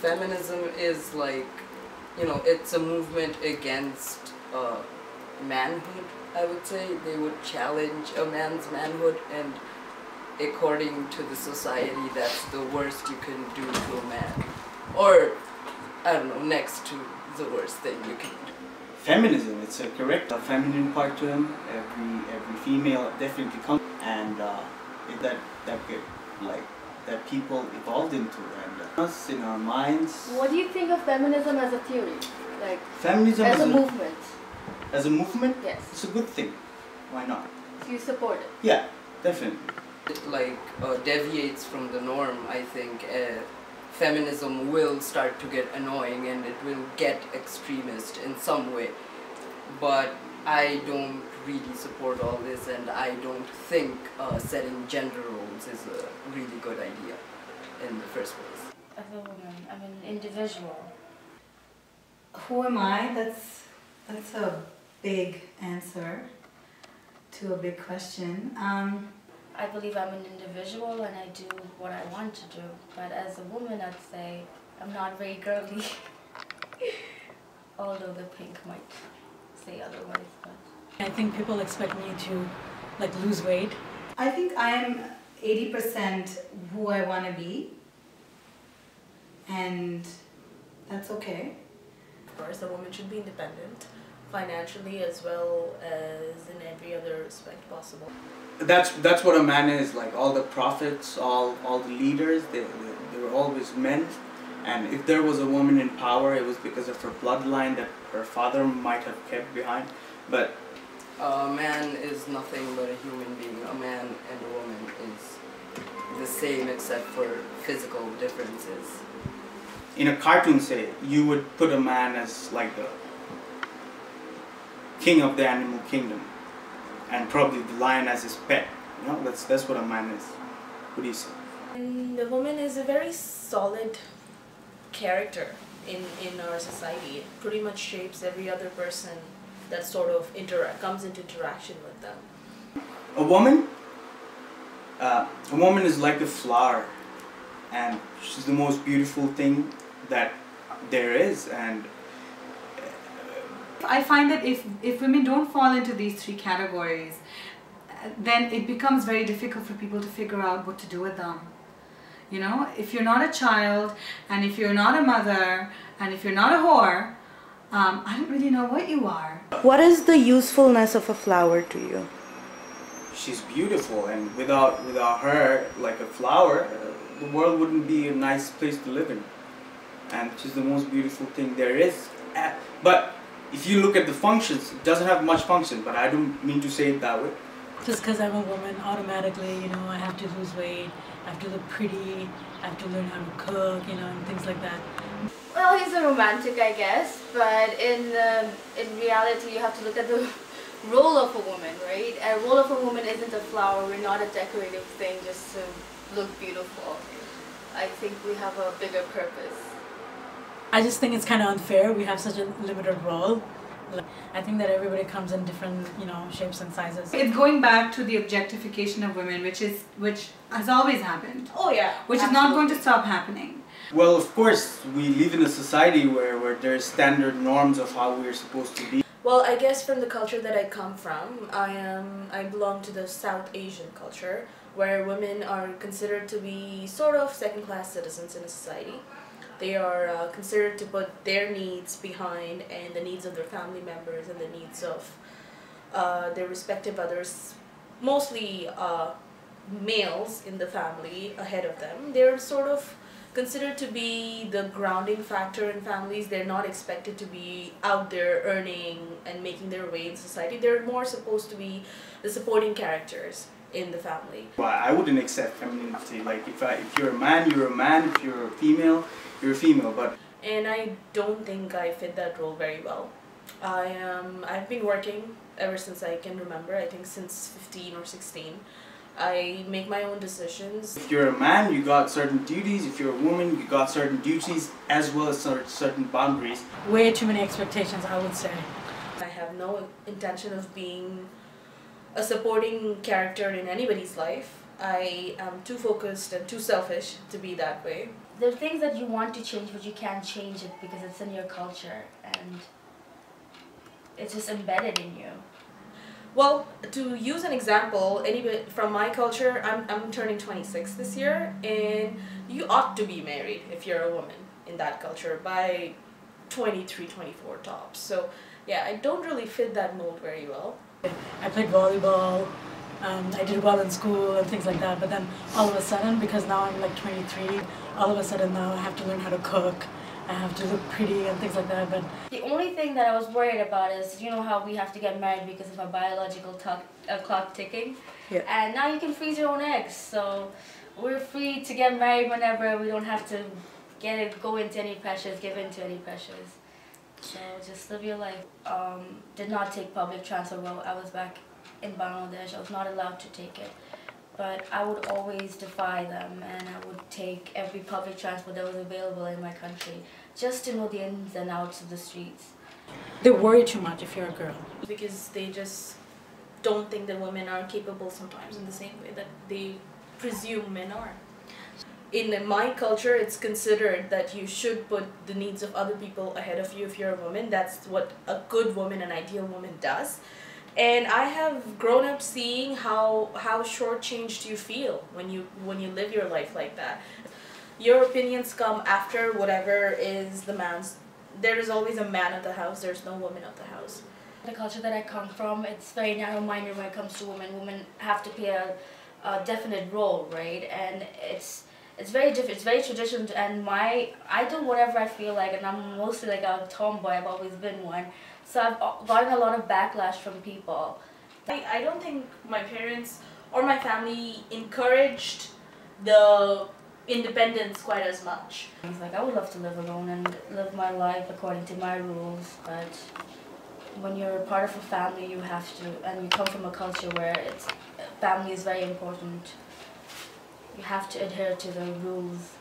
Feminism is like, it's a movement against manhood, I would say. They would challenge a man's manhood, and according to the society, that's the worst you can do to a man. Or, I don't know, next to the worst thing you can do. Feminism, it's a correct, a feminine part to him. Every female definitely comes, and that people evolved into, and us in our minds. What do you think of feminism as a theory? Like, feminism as a movement? As a movement? Yes. It's a good thing. Why not? So you support it? Yeah, definitely. It deviates from the norm, I think. Feminism will start to get annoying and it will get extremist in some way. But I don't really support all this, and I don't think setting gender roles is a really good idea in the first place. As a woman, I'm an individual. Who am I? That's a big answer to a big question. I believe I'm an individual and I do what I want to do. But as a woman, I'd say I'm not very girly. Although the pink might say otherwise. But I think people expect me to lose weight. I think I'm 80% who I want to be, and that's okay. Of course, a woman should be independent, financially as well as in every other respect possible. That's what a man is. Like all the prophets, all the leaders, they were always men. And if there was a woman in power, it was because of her bloodline that her father might have kept behind. But a man is nothing but a human being. A man and a woman is the same except for physical differences. In a cartoon, say, you would put a man as like the king of the animal kingdom, and probably the lion as his pet. That's what a man is. What do you say? And the woman is a very solid character in our society. It pretty much shapes every other person that sort of comes into interaction with them. A woman is like a flower, and she's the most beautiful thing that there is. And I find that if women don't fall into these three categories, then it becomes very difficult for people to figure out what to do with them. If you're not a child, and if you're not a mother, and if you're not a whore, I don't really know what you are. What is the usefulness of a flower to you? she's beautiful, and without her, like a flower, the world wouldn't be a nice place to live in. And she's the most beautiful thing there is. But if you look at the functions, it doesn't have much function, but I don't mean to say it that way. Just because I'm a woman, automatically, I have to lose weight, I have to look pretty, I have to learn how to cook, and things like that. Well, he's a romantic, I guess, but in reality, you have to look at the role of a woman, right? A role of a woman isn't a flower. We're not a decorative thing just to look beautiful. I think we have a bigger purpose. I just think it's kind of unfair. We have such a limited role. I think that everybody comes in different, shapes and sizes. It's going back to the objectification of women, which has always happened. Oh yeah. Which is not going to stop happening. Well, of course, we live in a society where there's standard norms of how we're supposed to be. Well, I guess from the culture that I come from, I belong to the South Asian culture, where women are considered to be sort of second-class citizens in a society. They are considered to put their needs behind, and the needs of their family members and the needs of their respective others, mostly males in the family, ahead of them. They're sort of considered to be the grounding factor in families. They're not expected to be out there earning and making their way in society. They're more supposed to be the supporting characters in the family. Well, I wouldn't accept femininity. Like if you're a man, you're a man. If you're a female, you're a female. And I don't think I fit that role very well. I've been working ever since I can remember. I think since 15 or 16. I make my own decisions. If you're a man, you got certain duties. If you're a woman, you got certain duties as well as certain boundaries. Way too many expectations, I would say. I have no intention of being a supporting character in anybody's life. I am too focused and too selfish to be that way. there are things that you want to change, but you can't change it because it's in your culture and it's just embedded in you. Well, to use an example, anybody from my culture, I'm turning 26 this year, and you ought to be married if you're a woman in that culture by 23, 24 tops. So yeah, I don't really fit that mold very well. I played volleyball, I did well in school and things like that, but then all of a sudden, because now I'm like 23, all of a sudden now I have to learn how to cook, I have to look pretty and things like that. But the only thing that I was worried about is, you know how we have to get married because of our biological clock ticking? Yeah. And now you can freeze your own eggs, so we're free to get married whenever. We don't have to go into any pressures, give into any pressures. So just live your life. Did not take public transport while I was back in Bangladesh. I was not allowed to take it. But I would always defy them, and I would take every public transport that was available in my country just to know the ins and outs of the streets. they worry too much if you're a girl. Because they just don't think that women are capable sometimes in the same way that they presume men are. In my culture, it's considered that you should put the needs of other people ahead of you if you're a woman. That's what a good woman, an ideal woman does. And I have grown up seeing how shortchanged you feel when you live your life like that. Your opinions come after whatever is the man's. There is always a man of the house, there's no woman of the house. The culture that I come from, it's very narrow-minded when it comes to women. Women have to play a definite role, right? And it's very different, it's very traditional, and I do whatever I feel like, and I'm mostly like a tomboy, I've always been one. So I've gotten a lot of backlash from people. I don't think my parents or my family encouraged the independence quite as much. It's like, I would love to live alone and live my life according to my rules, but when you're part of a family, you have to, and you come from a culture where family is very important. You have to adhere to the rules.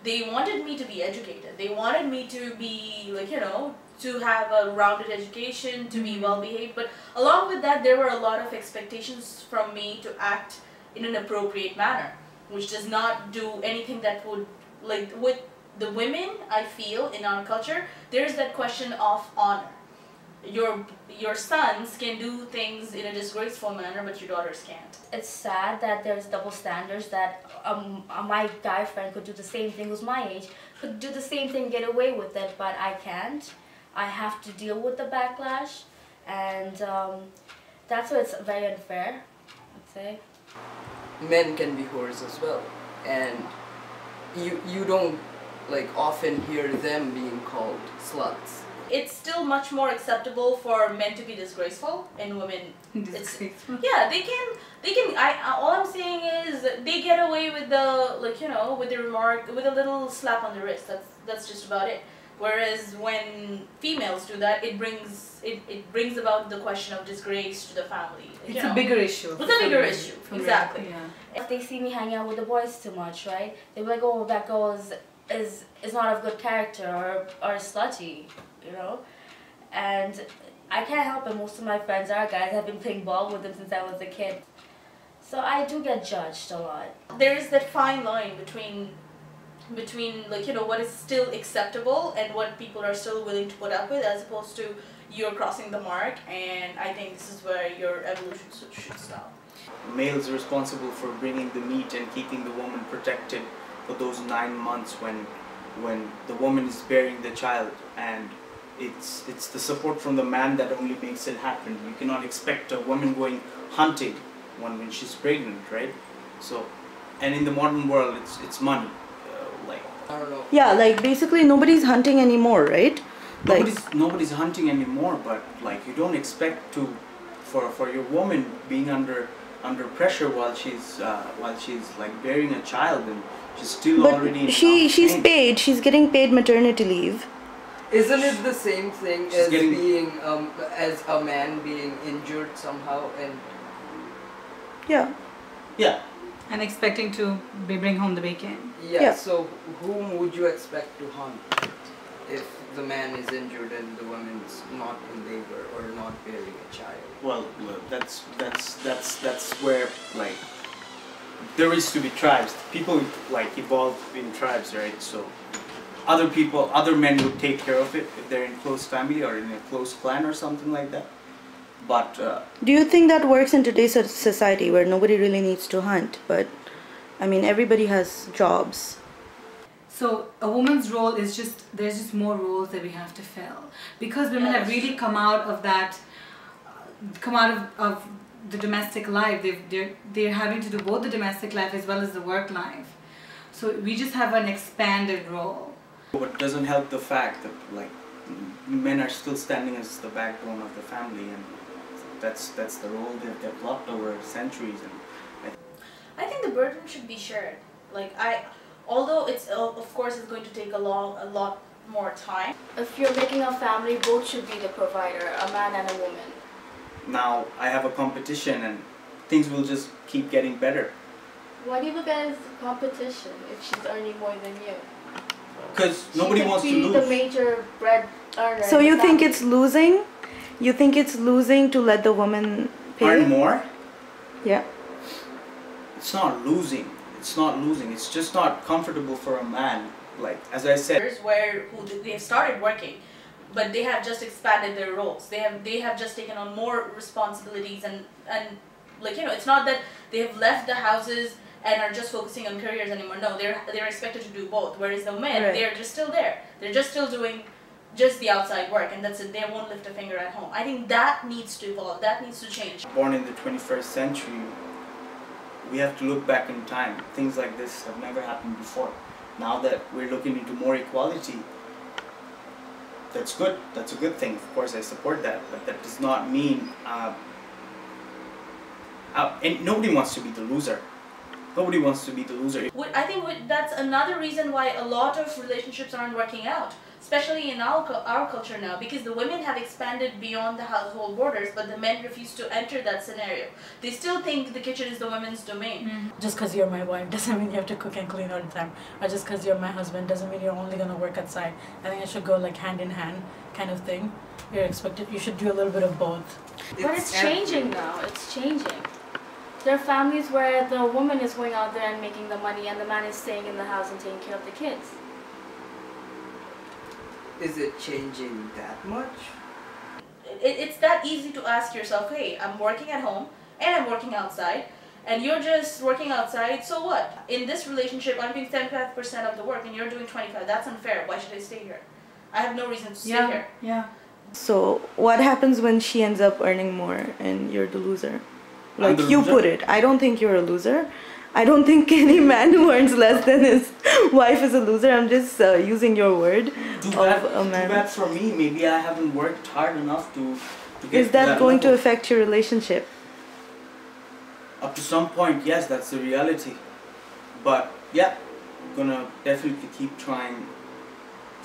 They wanted me to be educated. They wanted me to be, like, you know, to have a rounded education, to be well behaved. But along with that, there were a lot of expectations from me to act in an appropriate manner, which does not do anything that would, like, with the women, I feel, in our culture, there's that question of honor. Your sons can do things in a disgraceful manner, but your daughters can't. It's sad that there's double standards, that my guy friend could do the same thing, who's my age, could do the same thing, get away with it, but I can't. I have to deal with the backlash, and that's why it's very unfair, I'd say. Men can be whores as well, and you don't like often hear them being called sluts. It's still much more acceptable for men to be disgraceful and women. Disgraceful. Yeah, they can. All I'm saying is they get away with the, like, you know, with the remark, with a little slap on the wrist. That's just about it. Whereas when females do that, it brings about the question of disgrace to the family. It's a bigger issue. It's a bigger issue, exactly. Yeah. If they see me hanging out with the boys too much, right, they'll be like, oh, that girl is not of good character or slutty, you know? And I can't help it, most of my friends are guys. I've been playing ball with them since I was a kid. So I do get judged a lot. There is that fine line between like, you know, what is still acceptable and what people are still willing to put up with, as opposed to you're crossing the mark, and I think this is where your evolution should stop. Males are responsible for bringing the meat and keeping the woman protected for those 9 months when the woman is bearing the child, and it's the support from the man that only makes it happen. You cannot expect a woman going hunting when she's pregnant, right? So, and in the modern world, it's money. I don't know. Yeah, like basically nobody's hunting anymore, right? Nobody's hunting anymore, but like you don't expect for your woman being under pressure while she's like bearing a child, and she's still already in she's pain. paid. She's getting paid maternity leave. Isn't it the same thing She's as getting- being as a man being injured somehow and Yeah. Yeah. And expecting to bring home the bacon. Yeah. So whom would you expect to hunt if the man is injured and the woman's not in labor or not bearing a child? Well, that's where like there used to be tribes. People like evolved in tribes, right? So other people, other men would take care of it if they're in close family or in a close clan or something like that. But Do you think that works in today's society where nobody really needs to hunt? But I mean, everybody has jobs. So a woman's role is there's just more roles that we have to fill. Because women have really come out of that, of the domestic life. They're having to do both the domestic life as well as the work life. So we just have an expanded role. But it doesn't help the fact that like men are still standing as the backbone of the family, and that's the role they've developed over centuries. And I think the burden should be shared. Although it's of course it's going to take a lot more time. If you're making a family, both should be the provider, a man and a woman. now I have a competition, and things will just keep getting better. Why do you look at it as competition if she's earning more than you? Because nobody wants to She could lose. be the major bread earner. So in the you think family. it's losing? You think it's losing to let the woman pay? Earn more? Yeah. It's not losing. It's not losing. It's just not comfortable for a man. Like, as I said, They have started working, but they have just expanded their roles. They have just taken on more responsibilities, and like, you know, it's not that they have left the houses and are just focusing on careers anymore. No, they're expected to do both. Whereas the men, Right. they're just still there. They're just still doing just the outside work, and that's it. They won't lift a finger at home. I think that needs to evolve. That needs to change. born in the 21st century, we have to look back in time. Things like this have never happened before. Now that we're looking into more equality, that's good. That's a good thing. Of course, I support that. But that does not mean... and nobody wants to be the loser. Nobody wants to be the loser. I think that's another reason why a lot of relationships aren't working out, especially in our culture now, because the women have expanded beyond the household borders, but the men refuse to enter that scenario. They still think the kitchen is the women's domain. Just because you're my wife doesn't mean you have to cook and clean all the time. Or just because you're my husband doesn't mean you're only going to work outside. I think it should go like hand in hand kind of thing. You're expected, you should do a little bit of both. But it's changing now. It's changing. There are families where the woman is going out there and making the money, and the man is staying in the house and taking care of the kids. Is it changing that much? It's that easy to ask yourself, hey, I'm working at home and I'm working outside, and you're just working outside, so what? In this relationship, I'm doing 75% of the work and you're doing 25%. That's unfair. Why should I stay here? I have no reason to stay here. Yeah. So what happens when she ends up earning more and you're the loser? I'm Like the you loser? put it. I don't think you're a loser. I don't think any man who earns less than his wife is a loser. I'm just using your word Too of bad, a too man. bad for me. Maybe I haven't worked hard enough to get Is to that going to level. affect your relationship? Up to some point, yes, that's the reality. But yeah, I'm gonna definitely keep trying,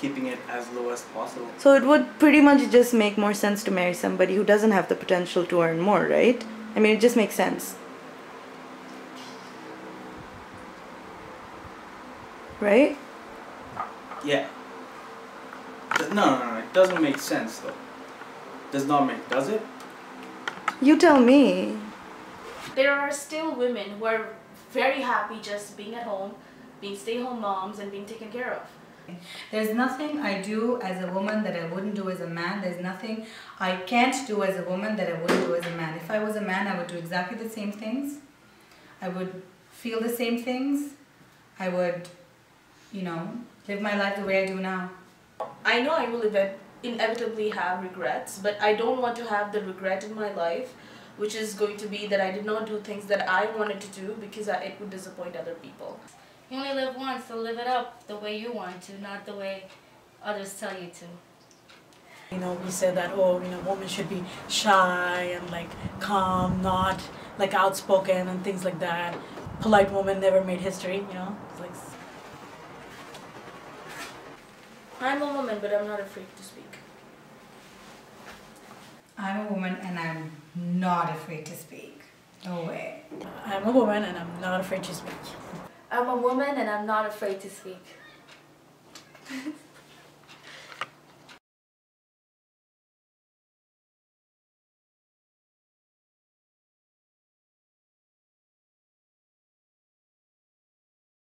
keeping it as low as possible. So it would pretty much just make more sense to marry somebody who doesn't have the potential to earn more, right? I mean, it just makes sense. Right? Yeah. No, it doesn't make sense though. Does not make, does it? You tell me. There are still women who are very happy just being at home, being stay-home moms and being taken care of. There's nothing I do as a woman that I wouldn't do as a man. There's nothing I can't do as a woman that I wouldn't do as a man. If I was a man, I would do exactly the same things. I would feel the same things. I would, you know, live my life the way I do now. I know I will inevitably have regrets, but I don't want to have the regret in my life, which is going to be that I did not do things that I wanted to do because it would disappoint other people. You only live once, so live it up the way you want to, not the way others tell you to. You know, we say that, oh, you know, women should be shy and like calm, not like outspoken and things like that. Polite woman never made history, you know. It's like, I'm a woman, but I'm not afraid to speak. I'm a woman and I'm not afraid to speak. No way. I'm a woman and I'm not afraid to speak. I'm a woman and I'm not afraid to speak.